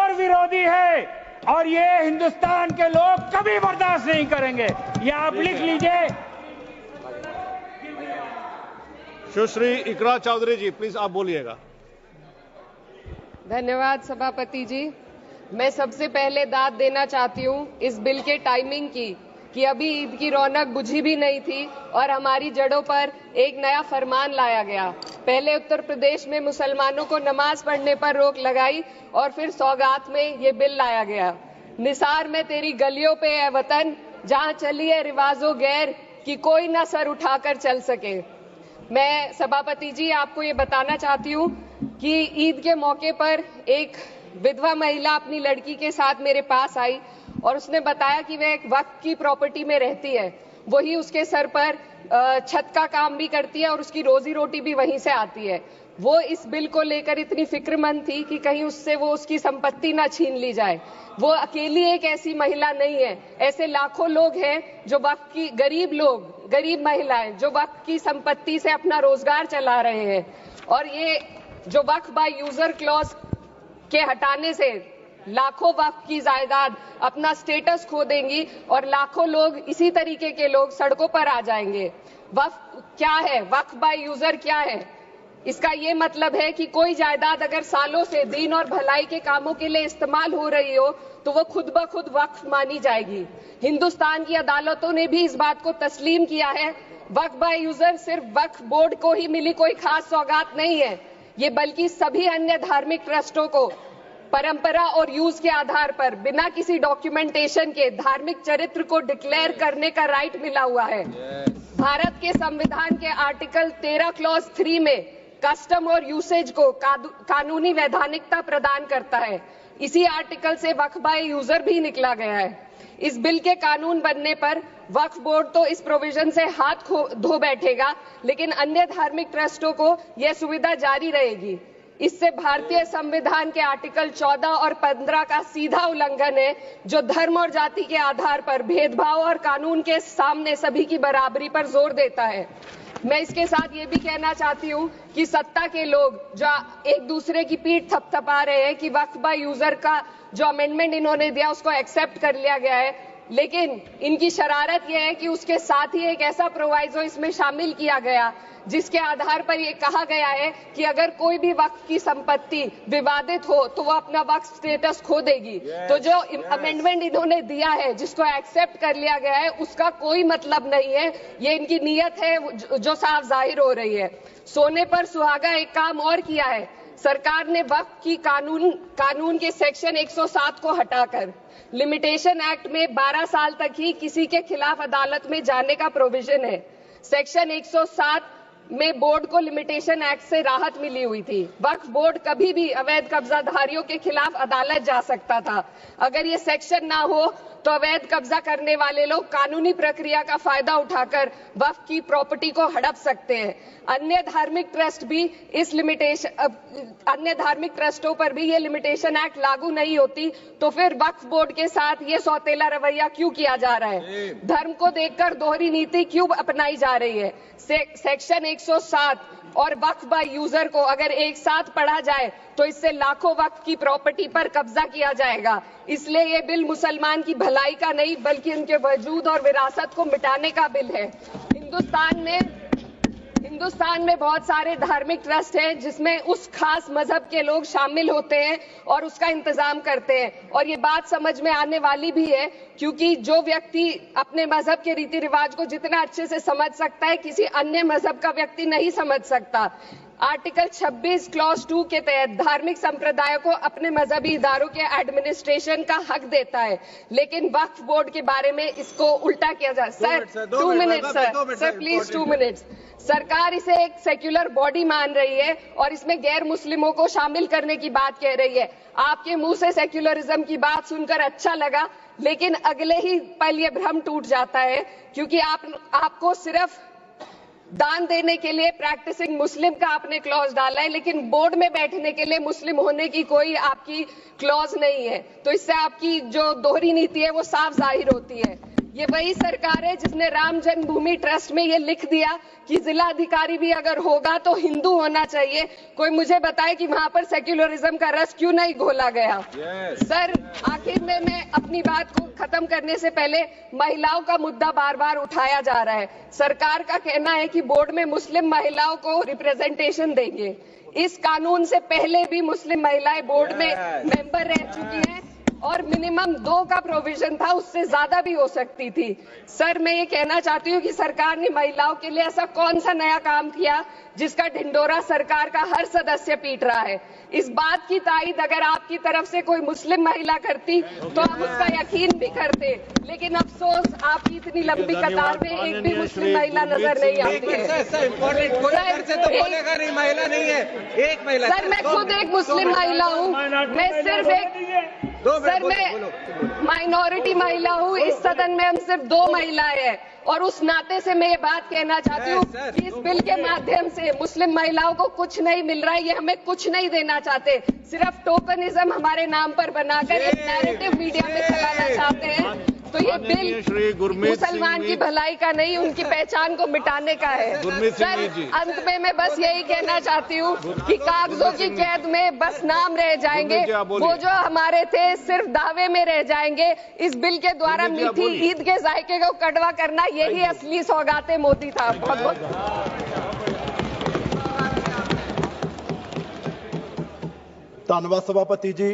कट्टर विरोधी है और ये हिंदुस्तान के लोग कभी बर्दाश्त नहीं करेंगे। ये आप लिख लीजिए। सुश्री इकरा चौधरी जी, प्लीज आप बोलिएगा। धन्यवाद सभापति जी। मैं सबसे पहले दाद देना चाहती हूँ इस बिल के टाइमिंग की कि अभी ईद की रौनक बुझी भी नहीं थी और हमारी जड़ों पर एक नया फरमान लाया गया। पहले उत्तर प्रदेश में मुसलमानों को नमाज पढ़ने पर रोक लगाई और फिर सौगात में ये बिल लाया गया। निसार में तेरी गलियों पे है वतन, जहाँ चली है रिवाजों गैर कि कोई ना सर उठाकर चल सके। मैं सभापति जी आपको ये बताना चाहती हूँ कि ईद के मौके पर एक विधवा महिला अपनी लड़की के साथ मेरे पास आई और उसने बताया कि वह एक वक्फ की प्रॉपर्टी में रहती है, वही उसके सर पर छत का काम भी करती है और उसकी रोजी रोटी भी वहीं से आती है। वो इस बिल को लेकर इतनी फिक्रमंद थी कि कहीं उससे वो उसकी संपत्ति ना छीन ली जाए। वो अकेली एक ऐसी महिला नहीं है, ऐसे लाखों लोग हैं जो वक्फ की गरीब महिलाएं जो वक्फ की संपत्ति से अपना रोजगार चला रहे हैं। और ये जो वक्फ बाय यूजर क्लॉज के हटाने से लाखों वक्फ की जायदाद अपना स्टेटस खो देंगी और लाखों लोग इसी तरीके के लोग सड़कों पर आ जाएंगे। वक्फ क्या है, वक्फ बाय यूजर क्या है? इसका ये मतलब है कि कोई जायदाद अगर सालों से दीन और भलाई के कामों के लिए इस्तेमाल हो रही हो तो वो खुद ब खुद वक्फ मानी जाएगी। हिंदुस्तान की अदालतों ने भी इस बात को तस्लीम किया है। वक्फ बाय यूजर सिर्फ वक्फ बोर्ड को ही मिली कोई खास सौगात नहीं है, ये बल्कि सभी अन्य धार्मिक ट्रस्टों को परंपरा और यूज के आधार पर बिना किसी डॉक्यूमेंटेशन के धार्मिक चरित्र को डिक्लेयर करने का राइट मिला हुआ है। भारत के संविधान के आर्टिकल 13 क्लॉज 3 में कस्टम और यूसेज को कानूनी वैधानिकता प्रदान करता है। इसी आर्टिकल से वक्फ बाय यूजर भी निकला गया है। इस बिल के कानून बनने पर वक्फ बोर्ड तो इस प्रोविजन से हाथ धो बैठेगा, लेकिन अन्य धार्मिक ट्रस्टों को यह सुविधा जारी रहेगी। इससे भारतीय संविधान के आर्टिकल 14 और 15 का सीधा उल्लंघन है, जो धर्म और जाति के आधार पर भेदभाव और कानून के सामने सभी की बराबरी पर जोर देता है। मैं इसके साथ ये भी कहना चाहती हूँ कि सत्ता के लोग जो एक दूसरे की पीठ थपथपा रहे हैं कि वक्फ बाय यूजर का जो अमेंडमेंट इन्होंने दिया उसको एक्सेप्ट कर लिया गया है, लेकिन इनकी शरारत यह है कि उसके साथ ही एक ऐसा प्रोवाइजो इसमें शामिल किया गया जिसके आधार पर यह कहा गया है कि अगर कोई भी वक्फ की संपत्ति विवादित हो तो वो अपना वक्फ स्टेटस खो देगी। तो जो अमेंडमेंट इन्होंने दिया है, जिसको एक्सेप्ट कर लिया गया है, उसका कोई मतलब नहीं है। ये इनकी नीयत है जो साफ जाहिर हो रही है। सोने पर सुहागा एक काम और किया है। सरकार ने वक्फ की कानून के सेक्शन 107 को हटाकर लिमिटेशन एक्ट में 12 साल तक ही किसी के खिलाफ अदालत में जाने का प्रोविजन है। सेक्शन 107 में बोर्ड को लिमिटेशन एक्ट से राहत मिली हुई थी। वक्फ बोर्ड कभी भी अवैध कब्जाधारियों के खिलाफ अदालत जा सकता था। अगर ये सेक्शन ना हो तो अवैध कब्जा करने वाले लोग कानूनी प्रक्रिया का फायदा उठाकर वक्फ की प्रॉपर्टी को हड़प सकते हैं। अन्य धार्मिक ट्रस्टों पर भी ये लिमिटेशन एक्ट लागू नहीं होती, तो फिर वक्फ बोर्ड के साथ ये सौतेला रवैया क्यों किया जा रहा है? धर्म को देखकर दोहरी नीति क्यों अपनाई जा रही है? सेक्शन 107 और वक्फ बाय यूजर को अगर एक साथ पढ़ा जाए तो इससे लाखों वक्फ की प्रॉपर्टी पर कब्जा किया जाएगा। इसलिए ये बिल मुसलमान की भलाई का नहीं बल्कि उनके वजूद और विरासत को मिटाने का बिल है। हिंदुस्तान में बहुत सारे धार्मिक ट्रस्ट हैं जिसमें उस खास मजहब के लोग शामिल होते हैं और उसका इंतजाम करते हैं। और ये बात समझ में आने वाली भी है, क्योंकि जो व्यक्ति अपने मजहब के रीति रिवाज को जितना अच्छे से समझ सकता है, किसी अन्य मजहब का व्यक्ति नहीं समझ सकता। आर्टिकल 26 क्लॉज 2 के तहत धार्मिक संप्रदायों को अपने मजहबी इदारों के एडमिनिस्ट्रेशन का हक देता है, लेकिन वक्फ बोर्ड के बारे में इसको उल्टा किया जा रहा है। Sir please 2 minutes. सरकार इसे एक सेक्युलर बॉडी मान रही है और इसमें गैर मुस्लिमों को शामिल करने की बात कह रही है। आपके मुंह से सेक्युलरिज्म की बात सुनकर अच्छा लगा, लेकिन अगले ही पल ये भ्रम टूट जाता है, क्योंकि आपको सिर्फ दान देने के लिए प्रैक्टिसिंग मुस्लिम का आपने क्लॉज डाला है, लेकिन बोर्ड में बैठने के लिए मुस्लिम होने की कोई आपकी क्लॉज नहीं है। तो इससे आपकी जो दोहरी नीति है वो साफ जाहिर होती है। ये वही सरकार है जिसने राम जन्मभूमि ट्रस्ट में ये लिख दिया कि जिला अधिकारी भी अगर होगा तो हिंदू होना चाहिए। कोई मुझे बताए कि वहां पर सेक्युलरिज्म का रस क्यों नहीं घोला गया। सर, आखिर में मैं अपनी बात को खत्म करने से पहले महिलाओं का मुद्दा बार बार उठाया जा रहा है। सरकार का कहना है कि बोर्ड में मुस्लिम महिलाओं को रिप्रेजेंटेशन देंगे। इस कानून से पहले भी मुस्लिम महिलाएं बोर्ड में मेंबर रह चुकी हैं और मिनिमम 2 का प्रोविजन था, उससे ज्यादा भी हो सकती थी। सर, मैं ये कहना चाहती हूँ कि सरकार ने महिलाओं के लिए ऐसा कौन सा नया काम किया जिसका ढिंडोरा सरकार का हर सदस्य पीट रहा है। इस बात की तायीद अगर आपकी तरफ से कोई मुस्लिम महिला करती तो हम उसका यकीन भी करते, लेकिन अफसोस आपकी इतनी लंबी कतार में एक भी मुस्लिम महिला नजर नहीं आती है। सर, मैं खुद एक मुस्लिम महिला हूँ। मैं सिर्फ एक सर, मैं माइनॉरिटी महिला हूँ। इस सदन में हम सिर्फ 2 महिलाएं हैं और उस नाते से मैं ये बात कहना चाहती हूँ कि इस बिल के माध्यम से मुस्लिम महिलाओं को कुछ नहीं मिल रहा है। ये हमें कुछ नहीं देना चाहते, सिर्फ टोकनिज्म हमारे नाम पर बनाकर एक नैरेटिव मीडिया में चलाना चाहते हैं। तो ये बिल मुसलमान की भलाई का नहीं, उनकी पहचान को मिटाने का है। सर, अंत में मैं बस यही कहना चाहती हूँ कि कागजों की कैद में बस नाम रह जाएंगे, वो जो हमारे थे सिर्फ दावे में रह जाएंगे। इस बिल के द्वारा मीठी ईद के जायके को कड़वा करना, यही असली सौगाते मोदी था। बहुत बहुत धन्यवाद सभापति जी।